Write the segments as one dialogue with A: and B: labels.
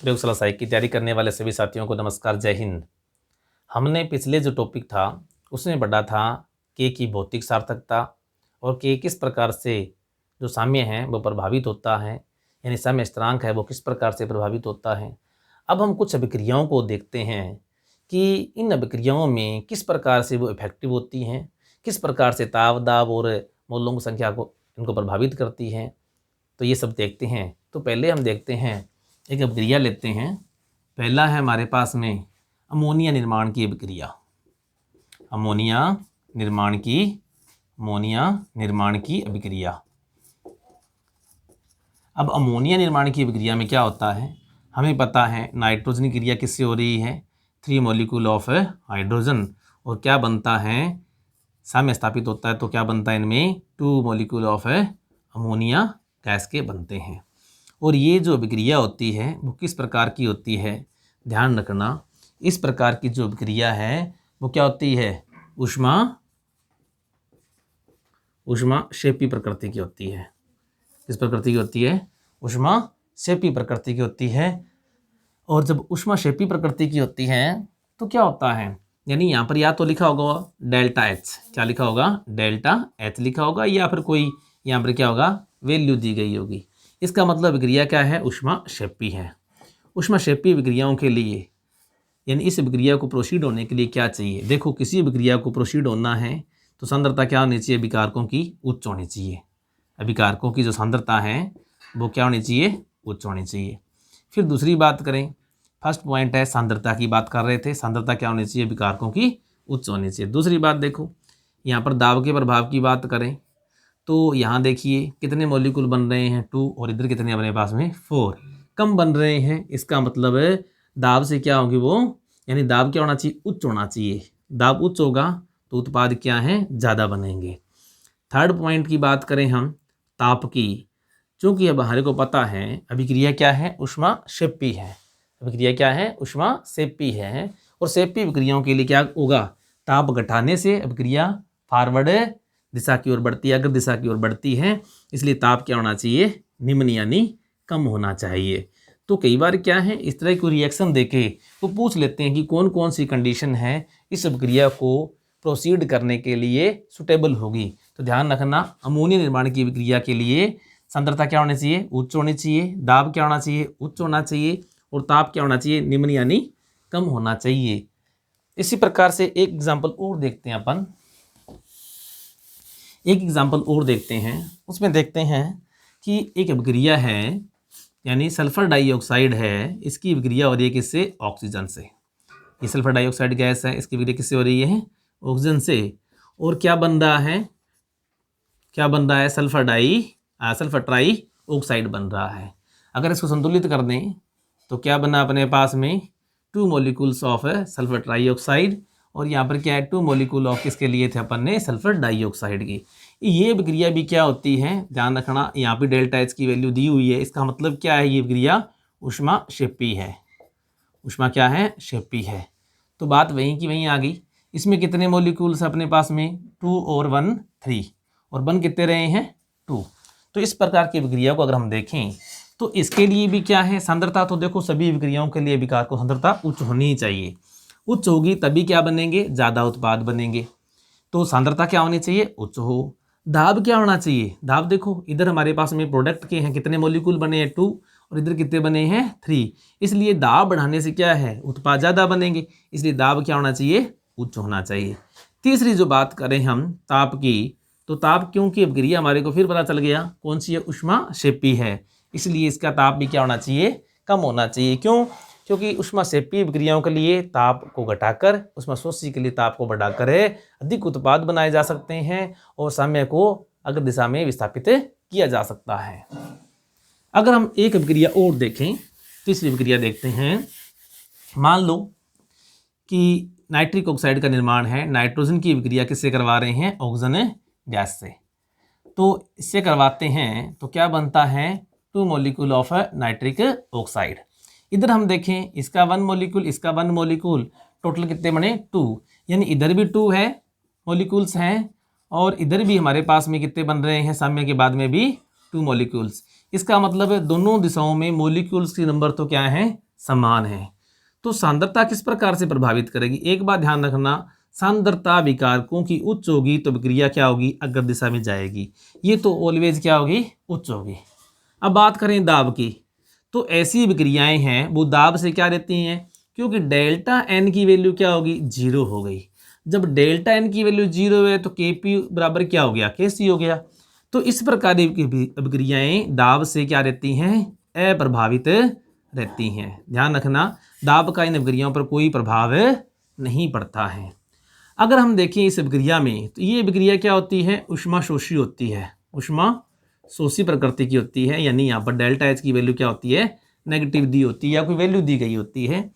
A: प्रयोगशाला सहायक की तैयारी करने वाले सभी साथियों को नमस्कार, जय हिंद। हमने पिछले जो टॉपिक था उसमें पढ़ा था के की भौतिक सार्थकता और के किस प्रकार से जो साम्य है वो प्रभावित होता है, यानी साम्य स्थिरांक है वो किस प्रकार से प्रभावित होता है। अब हम कुछ अभिक्रियाओं को देखते हैं कि इन अभिक्रियाओं में किस प्रकार से वो इफेक्टिव होती हैं, किस प्रकार से ताप, दाब और मौलों की संख्या को इनको प्रभावित करती हैं। तो ये सब देखते हैं। तो पहले हम देखते हैं, एक अभिक्रिया लेते हैं। पहला है हमारे पास में अमोनिया निर्माण की अभिक्रिया। अमोनिया निर्माण की अभिक्रिया। अब अमोनिया निर्माण की अभिक्रिया में क्या होता है, हमें पता है नाइट्रोजन की क्रिया किससे हो रही है, 3 मॉलिक्यूल ऑफ हाइड्रोजन, और क्या बनता है, साम्य स्थापित होता है तो क्या बनता है, इनमें 2 मॉलिक्यूल ऑफ अमोनिया गैस के बनते हैं। और ये जो अभिक्रिया होती है वो किस प्रकार की होती है, ध्यान रखना, इस प्रकार की जो अभिक्रिया है वो क्या होती है, ऊष्माक्षेपी प्रकृति की होती है। किस प्रकृति की होती है, ऊष्माक्षेपी प्रकृति की होती है। और जब ऊष्माक्षेपी प्रकृति की होती है तो क्या होता है, यानी यहाँ पर या तो लिखा होगा डेल्टा एच, क्या लिखा होगा, डेल्टा एच लिखा होगा, या फिर कोई यहाँ पर क्या होगा, वैल्यू दी गई होगी। इसका मतलब अभिक्रिया क्या है, ऊष्माक्षेपी है। ऊष्माक्षेपी अभिक्रियाओं के लिए, यानी इस अभिक्रिया को प्रोसीड होने के लिए क्या चाहिए, देखो किसी अभिक्रिया को प्रोसीड होना है तो सांद्रता क्या होनी चाहिए, अभिकारकों की उच्च होनी चाहिए। अभिकारकों की जो सांद्रता है वो क्या होनी चाहिए, उच्च होनी चाहिए। फिर दूसरी बात करें, फर्स्ट पॉइंट है सांद्रता की बात कर रहे थे, सांद्रता क्या होनी चाहिए, अभिकारकों की उच्च होनी चाहिए। दूसरी बात देखो, यहाँ पर दाब के प्रभाव की बात करें तो यहाँ देखिए कितने मॉलिक्यूल बन रहे हैं, 2, और इधर कितने अपने पास में 4, कम बन रहे हैं। इसका मतलब है दाब से क्या होगी वो, यानी दाब क्या होना चाहिए, उच्च होना चाहिए। दाब उच्च होगा तो उत्पाद क्या है, ज़्यादा बनेंगे। थर्ड पॉइंट की बात करें हम ताप की, चूँकि अब हमारे को पता है अभिक्रिया क्या है, ऊष्माक्षेपी है। अभिक्रिया क्या है, ऊष्माक्षेपी है। और क्षेपी अभिक्रियाओं के लिए क्या होगा, ताप घटाने से अभिक्रिया फॉरवर्ड दिशा की ओर बढ़ती है, अग्र दिशा की ओर बढ़ती है। इसलिए ताप क्या होना चाहिए, निम्न यानी कम होना चाहिए। तो कई बार क्या है, इस तरह की रिएक्शन देके वो पूछ लेते हैं कि कौन कौन सी कंडीशन है इस अभिक्रिया को प्रोसीड करने के लिए सुटेबल होगी। तो ध्यान रखना, अमोनिया निर्माण की अभिक्रिया के लिए सांद्रता क्या होनी चाहिए, उच्च होनी चाहिए, दाब क्या होना चाहिए, उच्च होना चाहिए, और ताप क्या होना चाहिए, निम्न यानी कम होना चाहिए। इसी प्रकार से एक एग्जाम्पल और देखते हैं अपन, एक एग्जाम्पल और देखते हैं। उसमें देखते हैं कि एक अभिक्रिया है, यानी सल्फर डाइऑक्साइड है, इसकी अभिक्रिया हो रही है किससे, ऑक्सीजन से। ये सल्फर डाइऑक्साइड गैस है, इसकी अभिक्रिया किससे हो रही है, ऑक्सीजन से। और क्या बन रहा है, क्या बन रहा है, सल्फर ट्राई ऑक्साइड बन रहा है। अगर इसको संतुलित कर दें तो क्या बना अपने पास में, 2 मॉलिक्यूल्स ऑफ सल्फर ट्राइऑक्साइड, और यहाँ पर क्या है, 2 मॉलिक्यूल ऑफ किसके लिए थे अपन ने, सल्फर डाइऑक्साइड की। ये अभिक्रिया भी क्या होती है, ध्यान रखना, यहाँ पे डेल्टा एच की वैल्यू दी हुई है। इसका मतलब क्या है, ये अभिक्रिया ऊष्माक्षेपी है। ऊष्मा क्या है, क्षेपी है। तो बात वहीं की वहीं आ गई। इसमें कितने मॉलिक्यूल्स अपने पास में, 2 और 1 3, और बन कितने रहे हैं, 2। तो इस प्रकार की अभिक्रिया को अगर हम देखें तो इसके लिए भी क्या है, सांद्रता तो देखो सभी अभिक्रियाओं के लिए अभिकार को सांद्रता उच्च होनी ही चाहिए। उच्च होगी तभी क्या बनेंगे, ज़्यादा उत्पाद बनेंगे। तो सांद्रता क्या होनी चाहिए, उच्च हो। दाब क्या होना चाहिए, दाब देखो इधर हमारे पास में प्रोडक्ट के हैं कितने मॉलिक्यूल बने हैं, 2, और इधर कितने बने हैं, 3। इसलिए दाब बढ़ाने से क्या है, उत्पाद ज़्यादा बनेंगे। इसलिए दाब क्या होना चाहिए, उच्च होना चाहिए। तीसरी जो बात करें हम ताप की, तो ताप क्योंकि अभिक्रिया हमारे को फिर पता चल गया कौन सी है, ऊष्माक्षेपी है। इसलिए इसका ताप भी क्या होना चाहिए, कम होना चाहिए। क्यों, क्योंकि ऊष्माक्षेपी अभिक्रियाओं के लिए ताप को घटाकर ऊष्माशोषी के लिए ताप को बढ़ाकर अधिक उत्पाद बनाए जा सकते हैं और साम्य को अग्र दिशा में विस्थापित किया जा सकता है। अगर हम एक अभिक्रिया और देखें, तीसरी अभिक्रिया देखते हैं। मान लो कि नाइट्रिक ऑक्साइड का निर्माण है, नाइट्रोजन की अभिक्रिया किससे करवा रहे हैं, ऑक्सीजन गैस से। तो इससे करवाते हैं तो क्या बनता है, 2 मॉलिक्यूल ऑफ नाइट्रिक ऑक्साइड। इधर हम देखें, इसका 1 मॉलिक्यूल, इसका 1 मॉलिक्यूल, टोटल कितने बने, 2। यानी इधर भी 2 है मॉलिक्यूल्स हैं, और इधर भी हमारे पास में कितने बन रहे हैं, साम्य के बाद में भी 2 मॉलिक्यूल्स। इसका मतलब है दोनों दिशाओं में मॉलिक्यूल्स की नंबर तो क्या है, समान है। तो सांद्रता किस प्रकार से प्रभावित करेगी, एक बात ध्यान रखना, सांद्रता विकारकों की उच्च होगी तो विक्रिया क्या होगी, अग्र दिशा में जाएगी, ये तो ऑलवेज क्या होगी, उच्च होगी। अब बात करें दाब की, तो ऐसी विक्रियाएं हैं वो दाब से क्या रहती हैं, क्योंकि डेल्टा एन की वैल्यू क्या होगी, 0 हो गई। जब डेल्टा एन की वैल्यू 0 है तो Kp बराबर क्या हो गया, Kc हो गया। तो इस प्रकार की अभिक्रियाएं दाब से क्या रहती हैं, अप्रभावित रहती हैं। ध्यान रखना, दाब का इन अभिक्रियाओं पर कोई प्रभाव नहीं पड़ता है। अगर हम देखें इस अभिक्रिया में, तो ये अभिक्रिया क्या होती है, ऊष्मा शोषी होती है, ऊष्मा शोषी प्रकृति की होती है, यानी यहाँ पर डेल्टा एच की वैल्यू क्या होती है, नेगेटिव दी होती है या कोई वैल्यू दी गई होती है।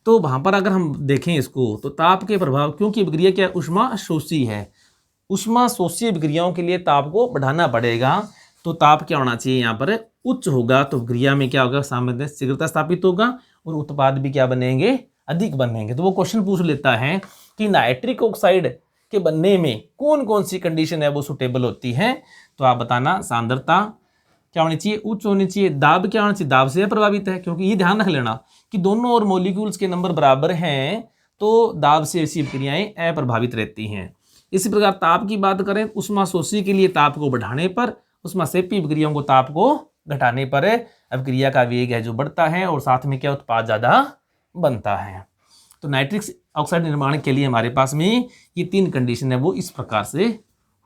A: तो वहाँ पर अगर हम देखें इसको, तो ताप के प्रभाव, क्योंकि अभिक्रिया क्या है, ऊष्मा शोषी है, ऊष्मा शोषी अभिक्रियाओं के लिए ताप को बढ़ाना पड़ेगा। तो ताप क्या होना चाहिए, यहाँ पर उच्च होगा, तो अभिक्रिया में क्या होगा, सामंजस्य शीघ्रता स्थापित होगा और उत्पाद भी क्या बनेंगे, अधिक बनेंगे। तो वो क्वेश्चन पूछ लेता है कि नाइट्रिक ऑक्साइड के बनने में कौन कौन सी कंडीशन है वो सुटेबल होती है। तो आप बताना, सांद्रता क्या होनी चाहिए, उच्च होनी चाहिए, दाब क्या होना चाहिए, दाब से प्रभावित है, क्योंकि ये ध्यान रख लेना कि दोनों और मॉलिक्यूल्स के नंबर बराबर हैं तो दाब से ऐसी क्रियाएं अप्रभावित रहती हैं। इसी प्रकार ताप की बात करें, ऊष्मा शोषी के लिए ताप को बढ़ाने पर, ऊष्मा सेपी अभिक्रियाओं को ताप को घटाने पर अभिक्रिया का वेग है जो बढ़ता है और साथ में क्या उत्पाद ज़्यादा बनता है। तो नाइट्रिक ऑक्साइड निर्माण के लिए हमारे पास में ये 3 कंडीशन है वो इस प्रकार से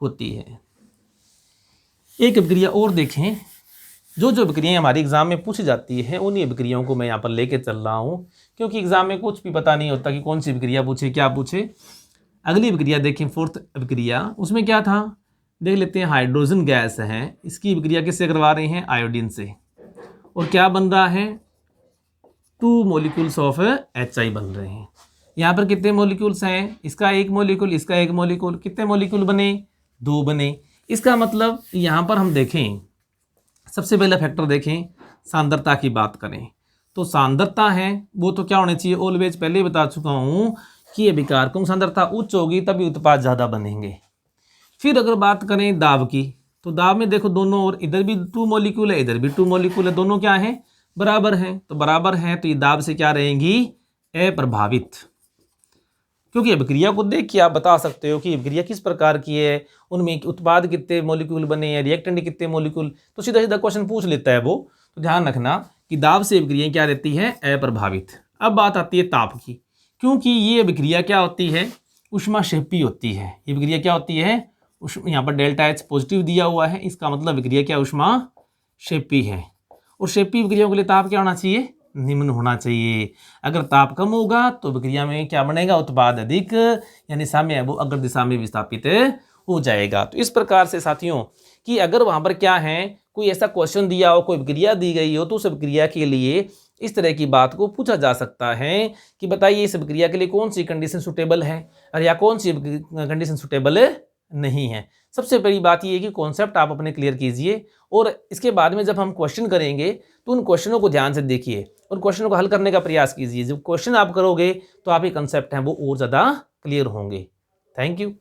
A: होती है। एक अभिक्रिया और देखें, जो अभिक्रियाएं हमारे एग्जाम में पूछी जाती है उन्हीं अभिक्रियाओं को मैं यहाँ पर लेके चल रहा हूँ, क्योंकि एग्जाम में कुछ भी पता नहीं होता कि कौन सी अभिक्रिया पूछे, क्या पूछे। अगली अभिक्रिया देखें, 4th अभिक्रिया, उसमें क्या था, देख लेते हैं। हाइड्रोजन गैस है, इसकी अभिक्रिया किससे करवा रहे हैं, आयोडीन से, और क्या बन रहा है, 2 मॉलिक्यूल्स ऑफ HI बन रहे हैं। यहाँ पर कितने मॉलिक्यूल्स हैं, इसका एक मॉलिक्यूल, इसका एक मॉलिक्यूल, कितने मॉलिक्यूल बने, 2 बने। इसका मतलब यहाँ पर हम देखें, सबसे पहला फैक्टर देखें, सांद्रता की बात करें तो सांद्रता है वो तो क्या होनी चाहिए, ऑलवेज पहले बता चुका हूँ कि अभिकारकों की सांद्रता उच्च होगी तभी उत्पाद ज़्यादा बनेंगे। फिर अगर बात करें दाब की, तो दाब में देखो दोनों, और इधर भी 2 मॉलिक्यूल है, इधर भी 2 मॉलिक्यूल है, दोनों क्या हैं, बराबर हैं। तो बराबर हैं तो ये दाब से क्या रहेंगी, अप्रभावित। क्योंकि अभिक्रिया को देख के आप बता सकते हो कि अभिक्रिया किस प्रकार की है, उनमें उत्पाद कितने मॉलिक्यूल बने हैं, रिएक्टेंट कितने मॉलिक्यूल, तो सीधा सीधा क्वेश्चन पूछ लेता है वो। तो ध्यान रखना कि दाब से अभिक्रिया क्या रहती है, अप्रभावित। अब बात आती है ताप की, क्योंकि ये अभिक्रिया क्या होती है, ऊष्माक्षेपी होती है। ये अभिक्रिया क्या होती है, यहाँ पर डेल्टा H पॉजिटिव दिया हुआ है, इसका मतलब अभिक्रिया क्या ऊष्माक्षेपी है। और क्षेपी अभिक्रियाओं के लिए ताप क्या होना चाहिए, निम्न होना चाहिए। अगर ताप कम होगा तो अभिक्रिया में क्या बनेगा, उत्पाद अधिक, यानी साम्य है वो अग्र दिशा में विस्थापित हो जाएगा। तो इस प्रकार से साथियों कि अगर वहाँ पर क्या है, कोई ऐसा क्वेश्चन दिया हो, कोई अभिक्रिया दी गई हो, तो उस अभिक्रिया के लिए इस तरह की बात को पूछा जा सकता है कि बताइए इस अभिक्रिया के लिए कौन सी कंडीशन सुटेबल है और या कौन सी कंडीशन सुटेबल नहीं है। सबसे बड़ी बात ये है कि कॉन्सेप्ट आप अपने क्लियर कीजिए और इसके बाद में जब हम क्वेश्चन करेंगे तो उन क्वेश्चनों को ध्यान से देखिए और क्वेश्चनों को हल करने का प्रयास कीजिए। जब क्वेश्चन आप करोगे तो आपके कंसेप्ट हैं वो और ज़्यादा क्लियर होंगे। Thank you.